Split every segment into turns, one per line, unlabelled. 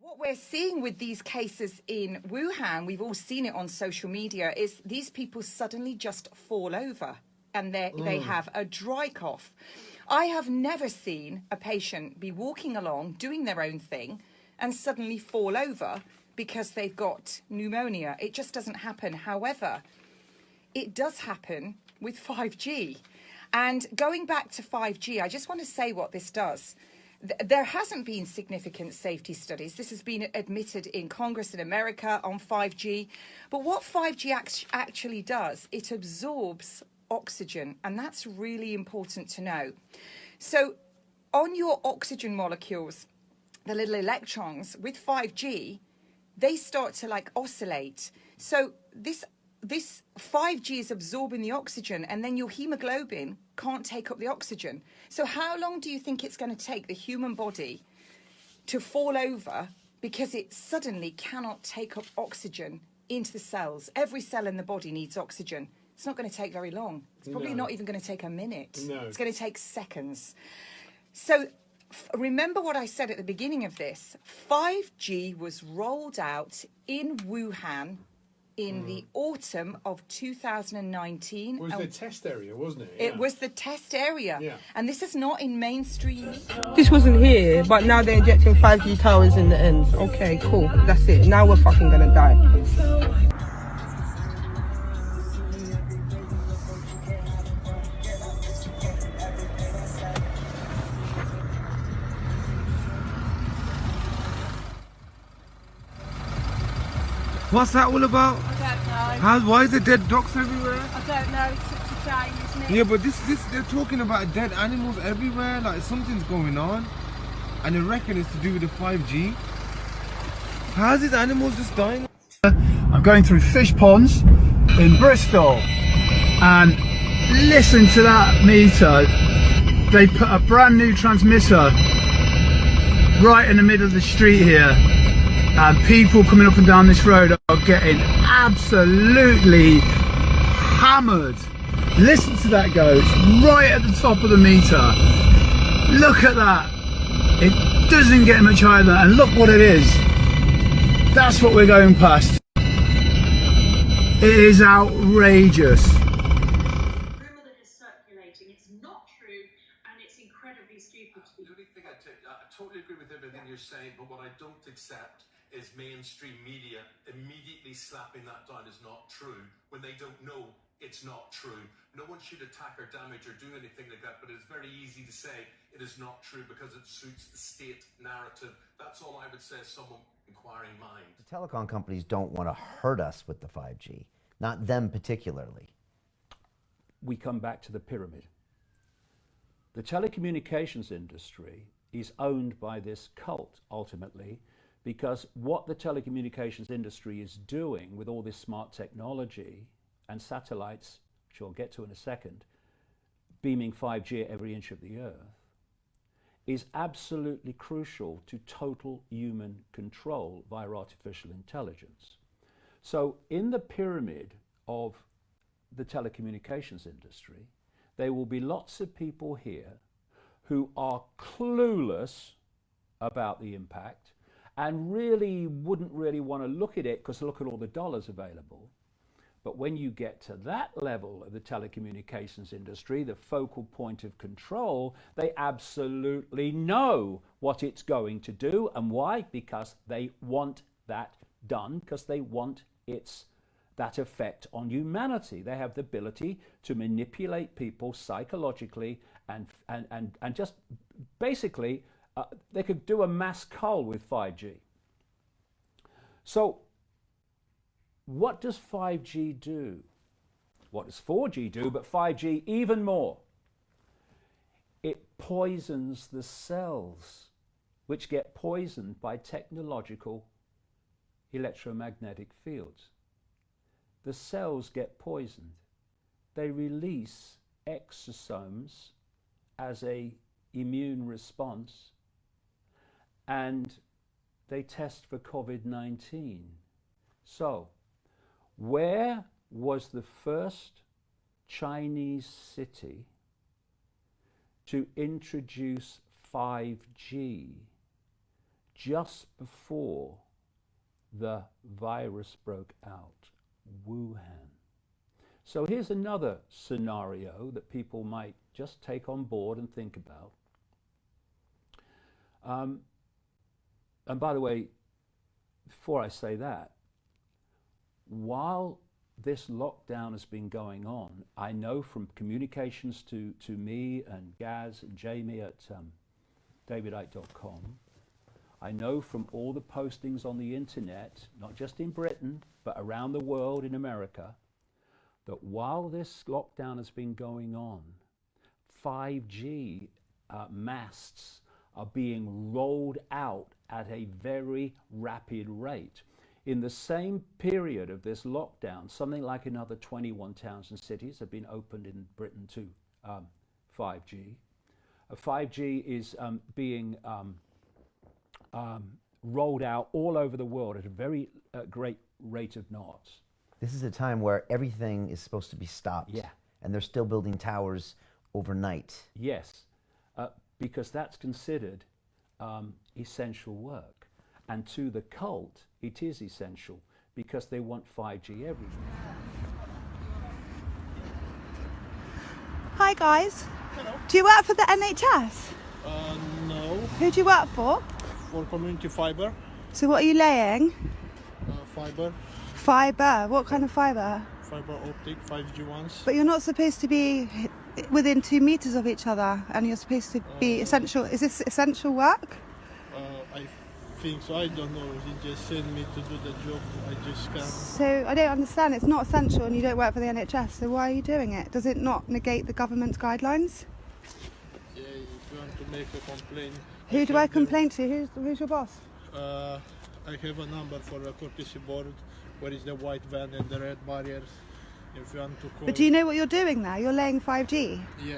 What we're seeing with these cases in Wuhan, we've all seen it on social media, is these people suddenly just fall over and they have a dry cough. I have never seen a patient be walking along, doing their own thing, and suddenly fall over because they've got pneumonia. It just doesn't happen. However, it does happen with 5G. And going back to 5G, I just want to say what this does. There hasn't been significant safety studies. This has been admitted in Congress in America on 5G. But what 5G actually does, it absorbs oxygen, and that's really important to know. So on your oxygen molecules, the little electrons with 5G, they start to like oscillate. So this 5G is absorbing the oxygen, and then your hemoglobin can't take up the oxygen. So how long do you think it's going to take the human body to fall over because it suddenly cannot take up oxygen into the cells? Every cell in the body needs oxygen. It's not going to take very long. It's probably not even going to take a minute. No. It's going to take seconds. So remember what I said at the beginning of this. 5G was rolled out in Wuhan in the autumn of 2019.
It was the test area, wasn't it?
It was the test area. Yeah. And this is not in mainstream.
This wasn't here, but now they're injecting 5G towers in the ends. Okay, cool. That's it. Now we're fucking gonna die.
What's that all about?
I don't know.
Why is there dead dogs everywhere?
I don't know, it's such a shame, isn't it?
Yeah, but this they're talking about dead animals everywhere, like something's going on. And they reckon it's to do with the 5G. How's these animals just dying?
I'm going through fish ponds in Bristol, and listen to that meter. They put a brand new transmitter right in the middle of the street here. And people coming up and down this road are getting absolutely hammered. Listen to that go, it's right at the top of the meter. Look at that. It doesn't get much higher than that, and look what it is. That's what we're going past. It is outrageous.
Rumor that is circulating, it's not true, and it's incredibly stupid.
The only thing I totally agree with everything you're saying, but what I don't accept is mainstream media immediately slapping that down as not true when they don't know it's not true. No one should attack or damage or do anything like that, but it's very easy to say it is not true because it suits the state narrative. That's all I would say as someone inquiring mind.
The telecom companies don't want to hurt us with the 5G, not them particularly.
We come back to the pyramid. The telecommunications industry is owned by this cult, ultimately, because what the telecommunications industry is doing with all this smart technology and satellites, which I'll get to in a second, beaming 5G at every inch of the earth, is absolutely crucial to total human control via artificial intelligence. So in the pyramid of the telecommunications industry, there will be lots of people here who are clueless about the impact and really wouldn't really want to look at it because look at all the dollars available. But when you get to that level of the telecommunications industry, the focal point of control, they absolutely know what it's going to do. And why? Because they want that done, because they want that effect on humanity. They have the ability to manipulate people psychologically and just basically they could do a mass cull with 5G. So what does 5G do? What does 4G do, but 5G even more? It poisons the cells, which get poisoned by technological electromagnetic fields. The cells get poisoned. They release exosomes as an immune response, and they test for COVID-19. So, where was the first Chinese city to introduce 5G? just before the virus broke out, Wuhan. So here's another scenario that people might just take on board and think about. And by the way, before I say that, while this lockdown has been going on, I know from communications to me and Gaz and Jamie at davidite.com, I know from all the postings on the internet, not just in Britain, but around the world in America, that while this lockdown has been going on, 5G masts are being rolled out at a very rapid rate. In the same period of this lockdown, something like another 21 towns and cities have been opened in Britain to 5G. 5G is being rolled out all over the world at a very great rate of knots.
This is a time where everything is supposed to be stopped.
Yeah.
And they're still building towers overnight.
Yes, because that's considered essential work. And to the cult, it is essential because they want 5G everywhere.
Hi guys.
Hello.
Do you work for the NHS?
No.
Who do you work for?
For community fiber.
So what are you laying?
Fiber.
Fibre? What kind of fibre?
Fiber optic, 5G ones.
But you're not supposed to be within 2 meters of each other, and you're supposed to be essential. Is this essential work?
I think so. I don't know. He just sent me to do the job. I just can't.
So I don't understand. It's not essential, and you don't work for the NHS. So why are you doing it? Does it not negate the government's guidelines?
Yeah, if you want to make a complaint.
Who do I complain to? Who's your boss?
I have a number for a courtesy board. Where is the white van and the red barriers? If you want to call.
But do you know what you're doing there? You're laying 5G.
Yeah.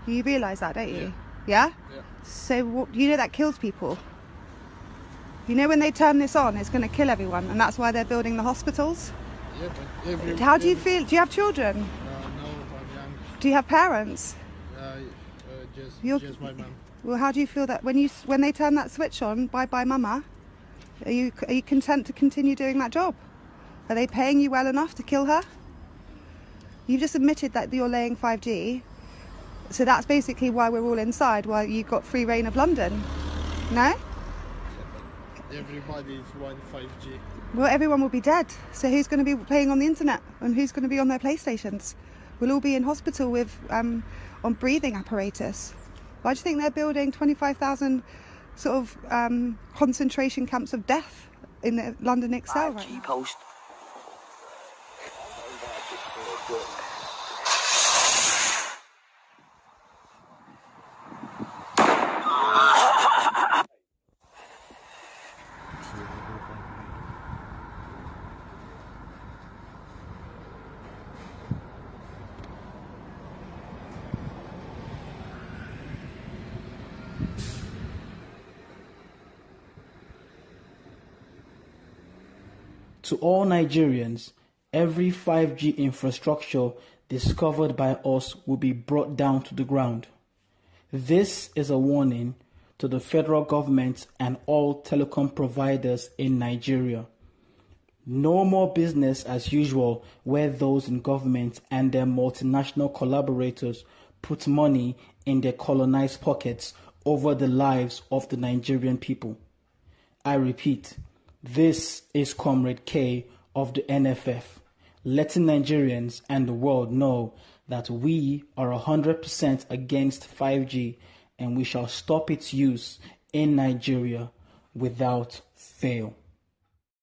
You realise that, don't you? Yeah?
Yeah.
So you know that kills people. You know when they turn this on, it's going to kill everyone, and that's why they're building the hospitals.
Yeah, but
How do you feel? Do you have children?
No, I'm young.
Do you have parents?
Just my mum.
Well, how do you feel that when they turn that switch on, bye bye mama? Are you content to continue doing that job? Are they paying you well enough to kill her? You've just admitted that you're laying 5G, so that's basically why we're all inside, why you've got free reign of London. No?
Everybody is one 5G.
Well, everyone will be dead, so who's going to be playing on the internet and who's going to be on their PlayStations? We'll all be in hospital with on breathing apparatus. Why do you think they're building 25,000 sort of concentration camps of death in the London Excel right now?
Post.
To all Nigerians, every 5G infrastructure discovered by us will be brought down to the ground. This is a warning to the federal government and all telecom providers in Nigeria. No more business as usual where those in government and their multinational collaborators put money in their colonized pockets over the lives of the Nigerian people. I repeat, this is Comrade K of the NFF, letting Nigerians and the world know that we are 100% against 5G and we shall stop its use in Nigeria without fail.